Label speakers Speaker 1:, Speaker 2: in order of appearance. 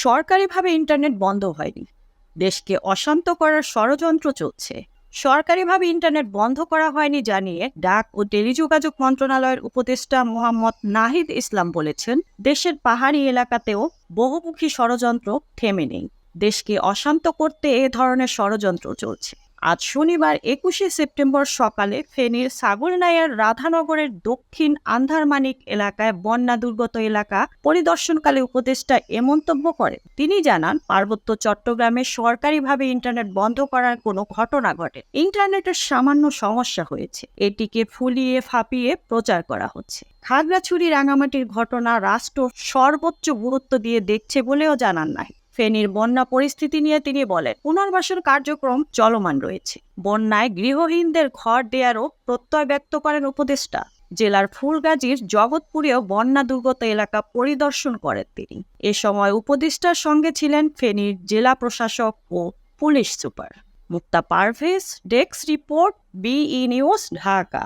Speaker 1: সরকারিভাবে ইন্টারনেট বন্ধ হয়নি, দেশকে অশান্ত করার ষড়যন্ত্র চলছে। সরকারিভাবে ইন্টারনেট বন্ধ করা হয়নি জানিয়ে ডাক ও টেলিযোগাযোগ মন্ত্রণালয়ের উপদেষ্টা মোহাম্মদ নাহিদ ইসলাম বলেছেন, দেশের পাহাড়ি এলাকাতেও বহুমুখী ষড়যন্ত্র থেমে নেই। দেশকে অশান্ত করতে এ ধরনের ষড়যন্ত্র চলছে। আজ শনিবার ২১শে সেপ্টেম্বর সকালে ফেনীর ছাগলনাইয়ার রাধানগরের দক্ষিণ আন্ধারমানিক এলাকায় বন্যা দুর্গত এলাকা পরিদর্শনকালে উপদেষ্টা এ মন্তব্য করেন। তিনি জানান, পার্বত্য চট্টগ্রামে সরকারিভাবে ইন্টারনেট বন্ধ করার কোনো ঘটনা ঘটে। ইন্টারনেটের সামান্য সমস্যা হয়েছে, এটিকে ফুলিয়ে ফাঁপিয়ে প্রচার করা হচ্ছে। খাগড়াছড়ি রাঙামাটির ঘটনা রাষ্ট্র সর্বোচ্চ গুরুত্ব দিয়ে দেখছে বলেও জানান নাই। ফেনীর বন্যা পরিস্থিতি নিয়ে তিনি বলেন, পুনর্বাসন কার্যক্রম চলমান রয়েছে। বন্যায় গৃহহীনদের ঘর দেয়ারও প্রত্যয় ব্যক্ত করেন উপদেষ্টা। জেলার ফুলগাজীর জগৎপুরেও বন্যা দুর্গত এলাকা পরিদর্শন করেন তিনি। এ সময় উপদেষ্টার সঙ্গে ছিলেন ফেনীর জেলা প্রশাসক ও police super. Mukta Parvez, desk report, BE news, Dhaka.